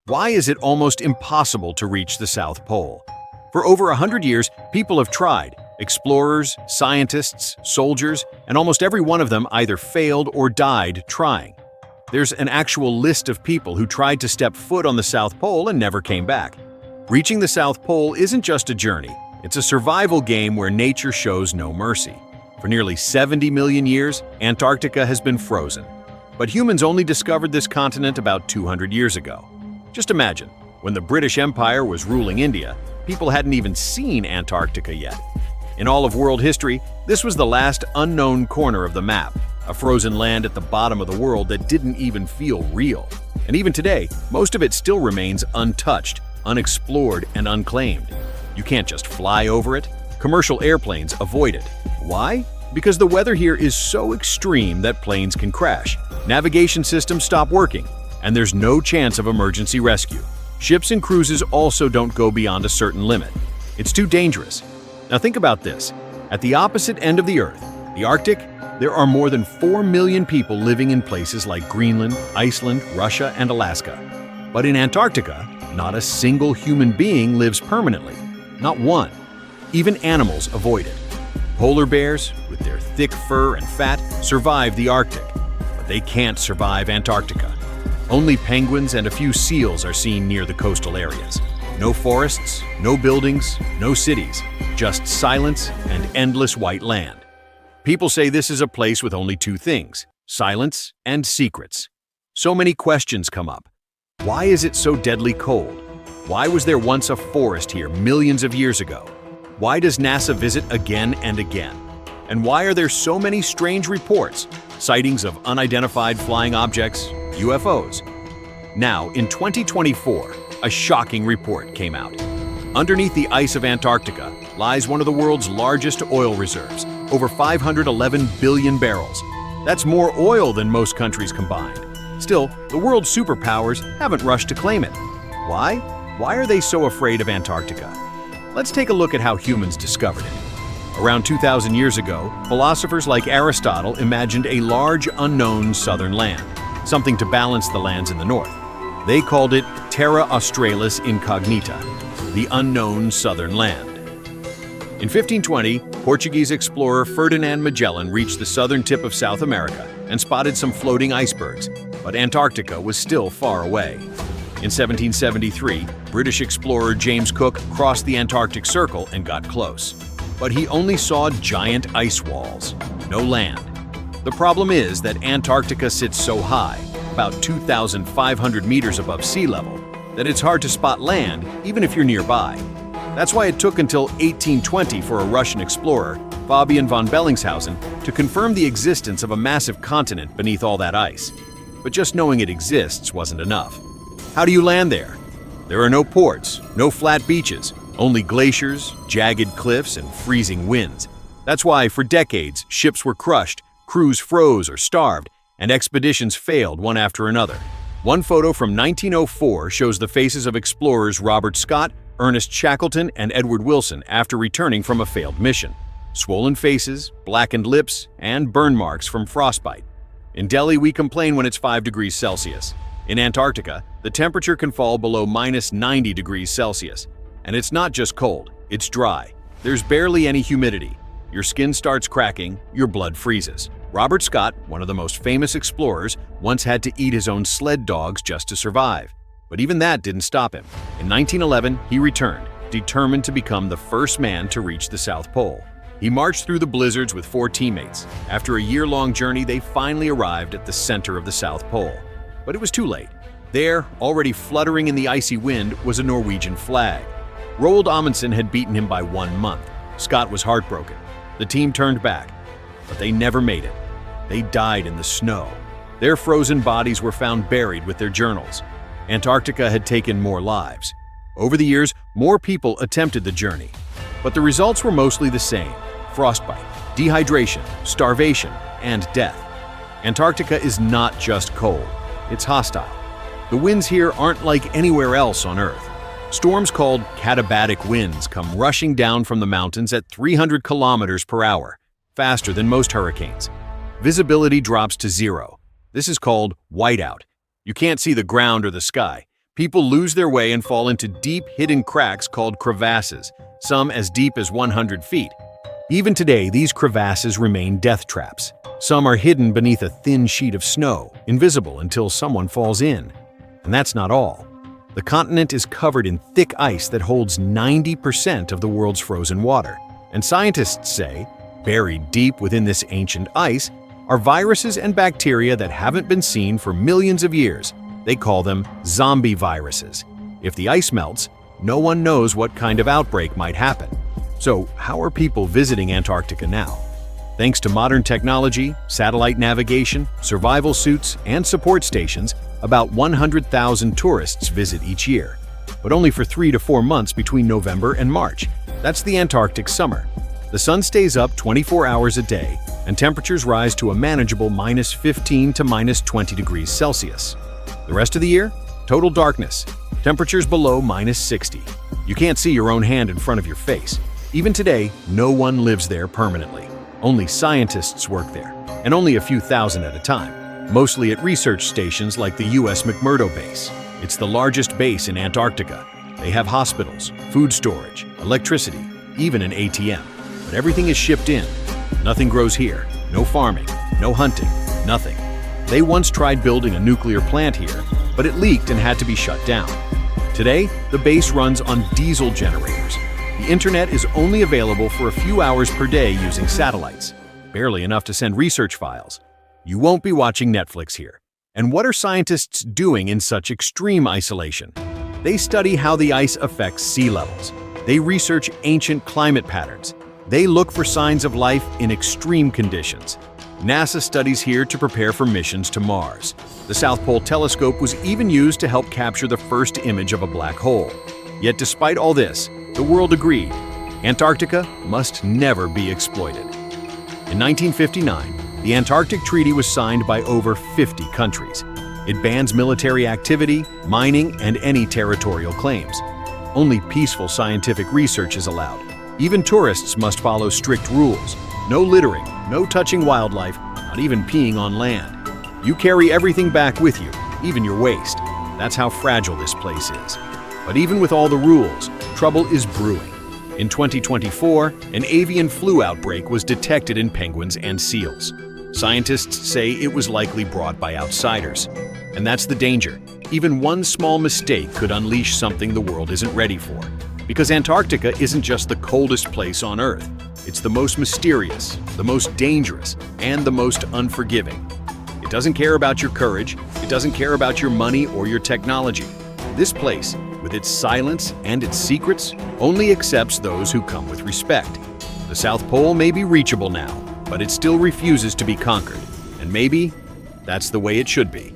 Why is it almost impossible to reach the South Pole? For over 100 years, people have tried. Explorers, scientists, soldiers, and almost every one of them either failed or died trying. There's an actual list of people who tried to step foot on the South Pole and never came back. Reaching the South Pole isn't just a journey, it's a survival game where nature shows no mercy. For nearly 70 million years, Antarctica has been frozen. But humans only discovered this continent about 200 years ago. Just imagine, when the British Empire was ruling India, people hadn't even seen Antarctica yet. In all of world history, this was the last unknown corner of the map, a frozen land at the bottom of the world that didn't even feel real. And even today, most of it still remains untouched, unexplored, and unclaimed. You can't just fly over it. Commercial airplanes avoid it. Why? Because the weather here is so extreme that planes can crash, navigation systems stop working, and there's no chance of emergency rescue. Ships and cruises also don't go beyond a certain limit. It's too dangerous. Now think about this. At the opposite end of the Earth, the Arctic, there are more than 4 million people living in places like Greenland, Iceland, Russia, and Alaska. But in Antarctica, not a single human being lives permanently. Not one. Even animals avoid it. Polar bears, with their thick fur and fat, survive the Arctic, but they can't survive Antarctica. Only penguins and a few seals are seen near the coastal areas. No forests, no buildings, no cities, just silence and endless white land. People say this is a place with only two things: silence and secrets. So many questions come up. Why is it so deadly cold? Why was there once a forest here millions of years ago? Why does NASA visit again and again? And why are there so many strange reports, sightings of unidentified flying objects, UFOs? Now, in 2024, a shocking report came out. Underneath the ice of Antarctica lies one of the world's largest oil reserves, over 511 billion barrels. That's more oil than most countries combined. Still, the world's superpowers haven't rushed to claim it. Why? Why are they so afraid of Antarctica? Let's take a look at how humans discovered it. Around 2,000 years ago, philosophers like Aristotle imagined a large unknown southern land, something to balance the lands in the north. They called it Terra Australis Incognita, the unknown southern land. In 1520, Portuguese explorer Ferdinand Magellan reached the southern tip of South America and spotted some floating icebergs, but Antarctica was still far away. In 1773, British explorer James Cook crossed the Antarctic Circle and got close. But he only saw giant ice walls, no land. The problem is that Antarctica sits so high, about 2,500 meters above sea level, that it's hard to spot land even if you're nearby. That's why it took until 1820 for a Russian explorer, Fabian von Bellingshausen, to confirm the existence of a massive continent beneath all that ice. But just knowing it exists wasn't enough. How do you land there? There are no ports, no flat beaches, only glaciers, jagged cliffs, and freezing winds. That's why, for decades, ships were crushed, crews froze or starved, and expeditions failed one after another. One photo from 1904 shows the faces of explorers Robert Scott, Ernest Shackleton, and Edward Wilson after returning from a failed mission. Swollen faces, blackened lips, and burn marks from frostbite. In Delhi, we complain when it's 5 degrees Celsius. In Antarctica, the temperature can fall below -90 degrees Celsius. And it's not just cold, it's dry. There's barely any humidity. Your skin starts cracking, your blood freezes. Robert Scott, one of the most famous explorers, once had to eat his own sled dogs just to survive. But even that didn't stop him. In 1911, he returned, determined to become the first man to reach the South Pole. He marched through the blizzards with 4 teammates. After a year-long journey, they finally arrived at the center of the South Pole. But it was too late. There, already fluttering in the icy wind, was a Norwegian flag. Roald Amundsen had beaten him by 1 month. Scott was heartbroken. The team turned back, but they never made it. They died in the snow. Their frozen bodies were found buried with their journals. Antarctica had taken more lives. Over the years, more people attempted the journey. But the results were mostly the same: frostbite, dehydration, starvation, and death. Antarctica is not just cold, it's hostile. The winds here aren't like anywhere else on Earth. Storms called katabatic winds come rushing down from the mountains at 300 kilometers per hour, faster than most hurricanes. Visibility drops to 0. This is called whiteout. You can't see the ground or the sky. People lose their way and fall into deep, hidden cracks called crevasses, some as deep as 100 feet. Even today, these crevasses remain death traps. Some are hidden beneath a thin sheet of snow, invisible until someone falls in. And that's not all. The continent is covered in thick ice that holds 90% of the world's frozen water. And scientists say, buried deep within this ancient ice, are viruses and bacteria that haven't been seen for millions of years. They call them zombie viruses. If the ice melts, no one knows what kind of outbreak might happen. So, how are people visiting Antarctica now? Thanks to modern technology, satellite navigation, survival suits, and support stations, about 100,000 tourists visit each year. But only for 3 to 4 months between November and March. That's the Antarctic summer. The sun stays up 24 hours a day, and temperatures rise to a manageable -15 to -20 degrees Celsius. The rest of the year? Total darkness. Temperatures below -60. You can't see your own hand in front of your face. Even today, no one lives there permanently. Only scientists work there, and only a few thousand at a time, mostly at research stations like the U.S. McMurdo Base. It's the largest base in Antarctica. They have hospitals, food storage, electricity, even an ATM. But everything is shipped in. Nothing grows here. No farming, no hunting, nothing. They once tried building a nuclear plant here, but it leaked and had to be shut down. Today, the base runs on diesel generators. The internet is only available for a few hours per day using satellites, barely enough to send research files. You won't be watching Netflix here. And what are scientists doing in such extreme isolation? They study how the ice affects sea levels. They research ancient climate patterns. They look for signs of life in extreme conditions. NASA studies here to prepare for missions to Mars. The South Pole Telescope was even used to help capture the first image of a black hole. Yet despite all this, the world agreed, Antarctica must never be exploited. In 1959, the Antarctic Treaty was signed by over 50 countries. It bans military activity, mining, and any territorial claims. Only peaceful scientific research is allowed. Even tourists must follow strict rules. No littering, no touching wildlife, not even peeing on land. You carry everything back with you, even your waste. That's how fragile this place is. But even with all the rules, trouble is brewing. In 2024, an avian flu outbreak was detected in penguins and seals. Scientists say it was likely brought by outsiders. And that's the danger. Even one small mistake could unleash something the world isn't ready for. Because Antarctica isn't just the coldest place on Earth. It's the most mysterious, the most dangerous, and the most unforgiving. It doesn't care about your courage. It doesn't care about your money or your technology. This place, with its silence and its secrets, only accepts those who come with respect. The South Pole may be reachable now, but it still refuses to be conquered. And maybe that's the way it should be.